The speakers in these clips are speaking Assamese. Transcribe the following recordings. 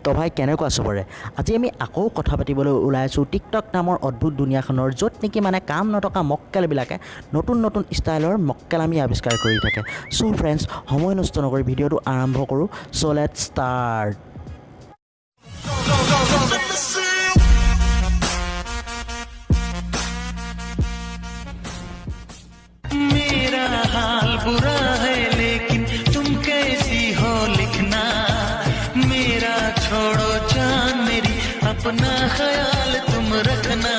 তো ভাই কেনেকুৱা চবৰে আজি আমি আকৌ কথা পাতিবলৈ ওলাইছোঁ টিকটক নামৰ অদ্ভুত দুনিয়াখনৰ য'ত নেকি মানে কাম নথকা মক্কেলবিলাকে নতুন নতুন ষ্টাইলৰ মক্কেল আমি আৱিষ্কাৰ কৰি থাকে চ' ফ্ৰেণ্ডছ সময় নষ্ট নকৰি ভিডিঅ'টো আৰম্ভ কৰোঁ চ' লেটছ ষ্টাৰ্ট मेरा हाल बुरा है लेकिन तुम कैसी हो लिखना मेरा छोड़ो जान मेरी अपना ख्याल तुम रखना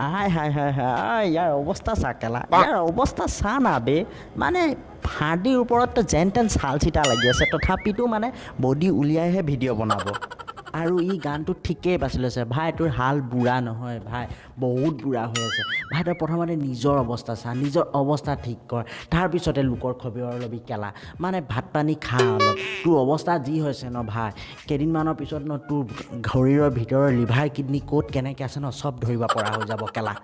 হাই হাই হাই হাই ইয়াৰ অৱস্থা চা কেলা ইয়াৰ অৱস্থা চা না বে মানে হাৰ্ডিৰ ওপৰত যেন তেন চাল চিটা লাগি আছে তথাপিতো মানে বডি উলিয়াইহে ভিডিঅ' বনাব আৰু ই গানটো ঠিকেই বাছি লৈছে ভাই তোৰ হাল বুঢ়া নহয় ভাই বহুত বুঢ়া হৈ আছে ভাই তই প্ৰথমতে নিজৰ অৱস্থা চা নিজৰ অৱস্থা ঠিক কৰ তাৰপিছতে লোকৰ খবৰ ল'বি কেলা মানে ভাত পানী খা অলপ তোৰ অৱস্থা যি হৈছে ন ভাই কেইদিনমানৰ পিছত ন তোৰ শৰীৰৰ ভিতৰৰ লিভাৰ কিডনী ক'ত কেনেকৈ আছে ন চব ধৰিব পৰা হৈ যাব কেলা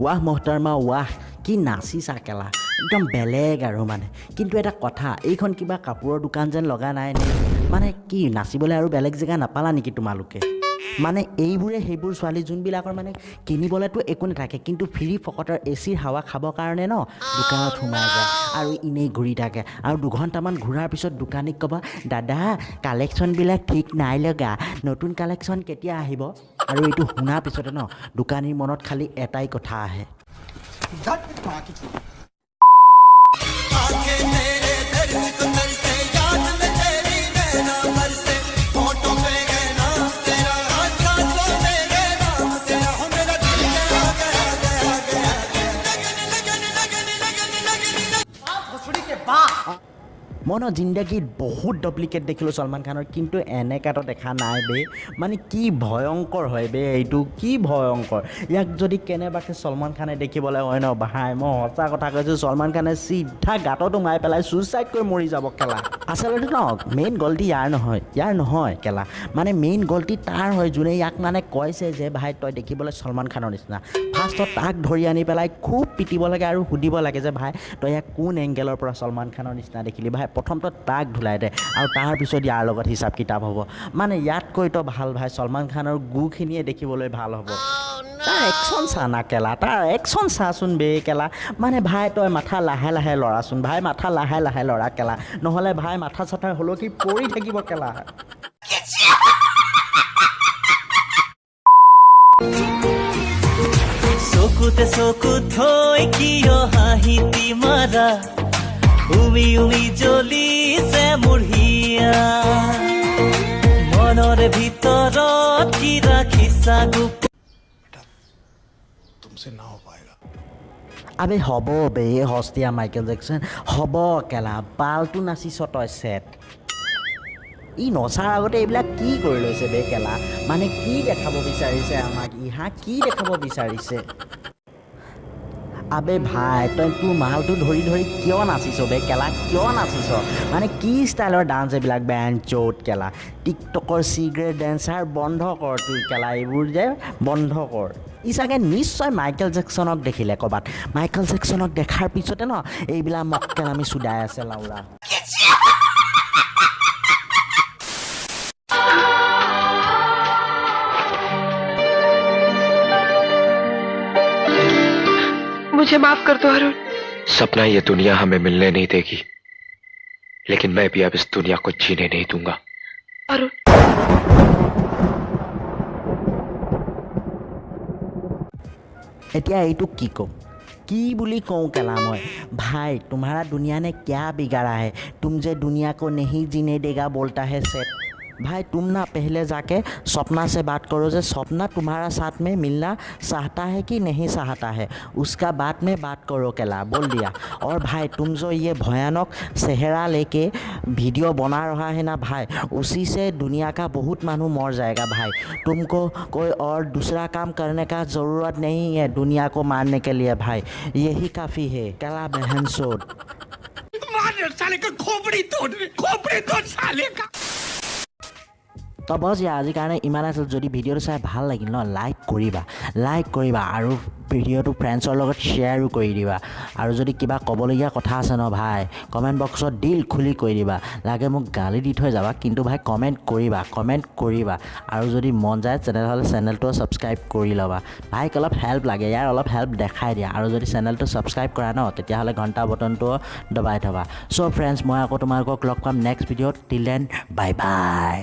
ৱাহ মহতাৰমা ৱাহ কি নাচিছা কেলা একদম বেলেগ আৰু মানে কিন্তু এটা কথা এইখন কিবা কাপোৰৰ দোকান যেন লগা নাই নে মানে কি নাচিবলৈ আৰু বেলেগ জেগা নাপালা নেকি তোমালোকে মানে এইবোৰে সেইবোৰ ছোৱালী যোনবিলাকৰ মানে কিনিবলৈতো একো নাথাকে কিন্তু ফ্ৰী ফকটৰ এচিৰ হাৱা খাবৰ কাৰণে ন দোকানত সোমাই যায় আৰু এনেই ঘূৰি থাকে আৰু দুঘণ্টামান ঘূৰাৰ পিছত দোকানীক ক'ব দাদা কালেকশ্যনবিলাক ঠিক নাই লগা নতুন কালেকশ্যন কেতিয়া আহিব আৰু এইটো শুনাৰ পিছতে ন দোকানীৰ মনত খালি এটাই কথা আহে মই ন জিন্দগীত বহুত ডুপ্লিকেট দেখিলোঁ ছলমান খানৰ কিন্তু এনেকুৱাতো দেখা নাই বে মানে কি ভয়ংকৰ হয় বে এইটো কি ভয়ংকৰ ইয়াক যদি কেনেবাকৈ ছলমান খানে দেখিবলৈ হয় ন ভাই মই সঁচা কথা কৈছোঁ ছলমান খানে চিধা গাঁতত সোমাই পেলাই ছুইচাইড কৰি মৰি যাব কেলা আচলতে ন মেইন গল্টি ইয়াৰ নহয় কেলা মানে মেইন গল্টি তাৰ হয় যোনে ইয়াক মানে কৈছে যে ভাই তই দেখিবলৈ ছলমান খানৰ নিচিনা ফাৰ্ষ্টত তাক ধৰি আনি পেলাই খুব পিটিব লাগে আৰু সুধিব লাগে যে ভাই তই ইয়াক কোন এংগেলৰ পৰা ছলমান খানৰ নিচিনা দেখিলি ভাই প্ৰথমটো তাক ধুলাই দে আৰু তাৰপিছত ইয়াৰ লগত হিচাপ কিতাপ হ'ব মানে ইয়াতকৈ তো ভাল ভাই ছলমান খানৰ গুখিনিয়ে দেখিবলৈ ভাল হ'ব তাৰ একশ্যন চা না কেলা তাৰ একশ্যন চাচোন বে কেলা মানে ভাই তই মাথা লাহে লাহে লৰাচোন ভাই মাথা লাহে লাহে লৰা কেলা নহ'লে ভাই মাথা চাথা হলকি পৰি থাকিব কেলা চকুতে চকু থৈ কিয় হাঁহিতি মাৰা উমি উমি জ্বলিছে মোৰ হিয়া মনৰ ভিতৰত কি ৰাখিছা तुमसे ना हो पाएगा আবে হ'ব বে হস্তিয়া মাইকেল জেকচন হ'ব কেলা বালটো নাচিছ তই চেট ই নচাৰ আগতে এইবিলাক কি কৰি লৈছে বে কেলা মানে কি দেখাব বিচাৰিছে আমাক ইহা কি দেখাব বিচাৰিছে আবে ভাই তই তোৰ মালটো ধৰি ধৰি কিয় নাচিছ বে কেলা কিয় নাচিছ মানে কি ষ্টাইলৰ ডান্স এইবিলাক বেন চ'ত কেলা টিকটকৰ চিগ্ৰেট ডেন্সাৰ বন্ধ কৰ তোৰ কেলা এইবোৰ যে বন্ধ কৰ ই চাগে নিশ্চয় মাইকেল জেকচনক দেখিলে ক'ৰবাত মাইকেল জেকচনক দেখাৰ পিছতে ন এইবিলাক মক্কেল আমি চুদাই আছে লাউৰা मुझे माफ कर दो अरुण सपना ये दुनिया हमें मिलने नहीं देगी लेकिन मैं भी अब इस दुनिया को जीने नहीं दूंगा अरुण এতিয়া এইটো কি ক'ম কি বুলি কওঁ কেলা মই ভাই तुम्हारा दुनिया ने क्या बिगाड़ा है तुम जे दुनिया को नहीं जीने देगा बोलता है सेट भाई तुम ना पहले जाके सपना से बात करो जो सपना तुम्हारा साथ में मिलना चाहता है कि नहीं चाहता है उसका बाद में बात करो केला बोल दिया। और भाई तुम जो ये भयानक चेहरा लेके वीडियो बना रहा है ना भाई उसी से दुनिया का बहुत मानू मर जाएगा भाई। तुमको कोई और दूसरा काम करने का ज़रूरत नहीं है दुनिया को मारने के लिए भाई यही काफ़ी है केला बहन सोड। তো বছ ইয়াৰ আজিৰ কাৰণে ইমান আছিল যদি ভিডিঅ'টো চাই ভাল লাগিল ন লাইক কৰিবা আৰু ভিডিঅ'টো ফ্ৰেণ্ডছৰ লগত শ্বেয়াৰো কৰি দিবা আৰু যদি কিবা ক'বলগীয়া কথা আছে ন ভাই কমেণ্ট বক্সত দিল খুলি কৈ দিবা লাগে মোক গালি দি থৈ যাবা কিন্তু ভাই কমেণ্ট কৰিবা আৰু যদি মন যায় তেনেহ'লে চেনেলটো ছাবস্ক্ৰাইব কৰি ল'বা ভাইক অলপ হেল্প লাগে ইয়াৰ অলপ হেল্প দেখাই দিয়া আৰু যদি চেনেলটো ছাবস্ক্ৰাইব কৰা ন তেতিয়াহ'লে ঘণ্টা বটনটো দবাই থবা চ' ফ্ৰেণ্ডছ মই আকৌ তোমালোকক লগ পাম নেক্সট ভিডিঅ'ত টিল দেন বাই বাই।